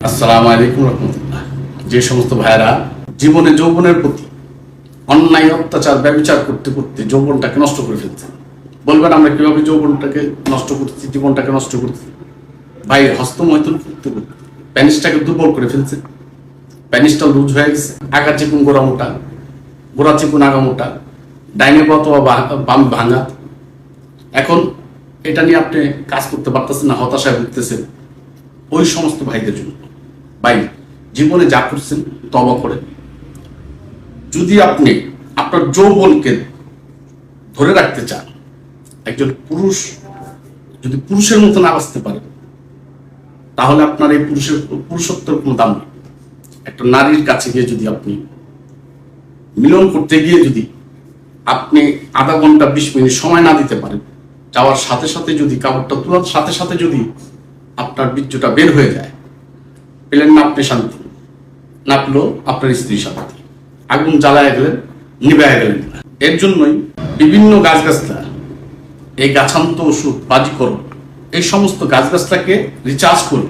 আসসালামু আলাইকুম রহমতুল্লাহ। যে সমস্ত ভাইরা জীবনে যৌবনের প্রতি অন্যায় অত্যাচার ব্যবচার করতে করতে যৌবনটাকে নষ্ট করে ফেলছেন, বলবেন আমরা কিভাবে যৌবনটাকে নষ্ট করছি, জীবনটাকে নষ্ট করছি। ভাই হস্তমৈথুন করতে করতে প্যানিসটাকে দুর্বল করে ফেলছে, প্যানিসটা লুজ হয়ে গেছে, আগা চিকুন গোড়া মোটা, গোড়া চিকুন আগা মোটা, ডাইনে অথবা বাম ভাঙা। এখন এটা নিয়ে আপনি কাজ করতে পারতেছেন না, হতাশায় ভুগতেছেন। ওই সমস্ত ভাইদের জন্য ভাই জীবনে যা করছেন তবা করেন। যদি আপনি আপনার যৌবনকে ধরে রাখতে চান, একজন পুরুষ যদি পুরুষের মতো না বাঁচতে পারে, তাহলে আপনার এই পুরুষত্বের কোনো দাম নেই। একটা নারীর কাছে গিয়ে যদি আপনি মিলন করতে গিয়ে যদি আপনি আধা ঘন্টা 20 মিনিট সময় না দিতে পারেন, যাওয়ার সাথে সাথে যদি কাপড়টা তোলার সাথে সাথে যদি আপনার বীর্যটা বের হয়ে যায়, পেলেন না আপনি শান্তি, না পেলেও আপনার স্ত্রী শান্তি। আগুন জ্বালায় গেলেন, নিভায় গেলেন না। এর জন্যই বিভিন্ন গাছগাছলা, এই গাছান্ত ওষুধ বাজিকরণ, এই সমস্ত গাছগাছলাকে রিচার্জ করে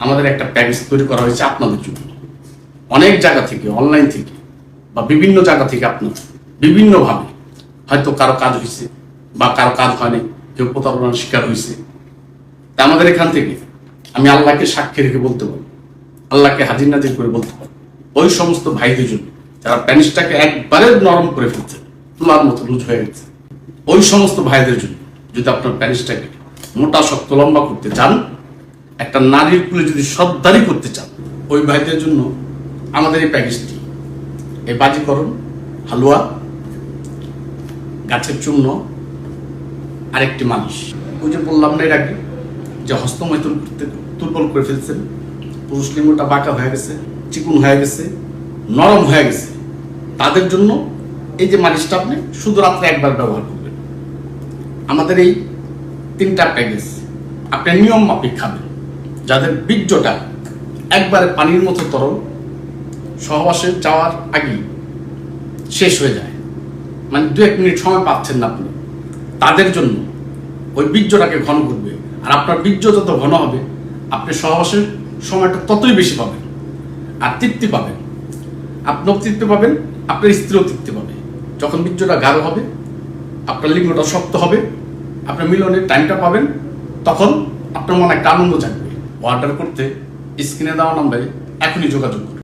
আমাদের একটা প্যাকেজ তৈরি করা হয়েছে আপনাদের জন্য। অনেক জায়গা থেকে, অনলাইন থেকে বা বিভিন্ন জায়গা থেকে আপনার বিভিন্নভাবে হয়তো কারো কাজ হয়েছে বা কারো কাজ হয়নি, কেউ প্রতারণার শিকার হয়েছে। তা আমাদের এখান থেকে আমি আল্লাহকে সাক্ষী রেখে বলতে পারি, আল্লাহকে হাজির নাজির করে বলতে পারি, ওই সমস্ত ভাইদের জন্য যারা প্যানিসটাকে একবারে নরম করে ফেলছে, তুলার মতো লুজ হয়ে গেছে, ওই সমস্ত ভাইদের জন্য যদি আপনার প্যানিসটাকে মোটা শক্ত লম্বা করতে চান, একটা নারীর কুলে যদি সর্দারি করতে চান, ওই ভাইদের জন্য আমাদের এই প্যাকেজটি, এই বাজিকরণ, হালুয়া, গাছের চূর্ণ, আরেকটি মালিশ। ওই যে বললাম না এর আগে যে হস্তমৈথুন করতে দুর্বল করে ফেলছেন, পুরুষ লিঙ্গটা বাঁকা হয়ে গেছে, চিকুন হয়ে গেছে, নরম হয়ে গেছে, তাদের জন্য এই যে মালিশটা আপনি শুধু রাত্রে একবার ব্যবহার করবেন। আমাদের এই 3টা প্যাকেজ আপনি নিয়ম মাফিক খাবেন। যাদের বীর্যটা একবারে পানির মতো তরল, সহবাসে যাওয়ার আগেই শেষ হয়ে যায়, মানে 2-1 মিনিট সময় পাচ্ছেন না আপনি, তাদের জন্য ওই বীর্যটাকে ঘন করবে। আর আপনার বীর্য যত ঘন হবে, আপনি সহবাসের সময়টা ততই বেশি পাবেন, আর তৃপ্তি পাবেন। আপনিও তৃপ্তি পাবেন, আপনার স্ত্রীও তৃপ্তি পাবে। যখন বীর্যটা গাঢ় হবে, আপনার লিঙ্গটা শক্ত হবে, আপনার মিলনের টাইমটা পাবেন, তখন আপনার মনে একটা আনন্দ জাগবে। অর্ডার করতে স্ক্রিনে দেওয়া নাম্বারে এখনই যোগাযোগ করুন।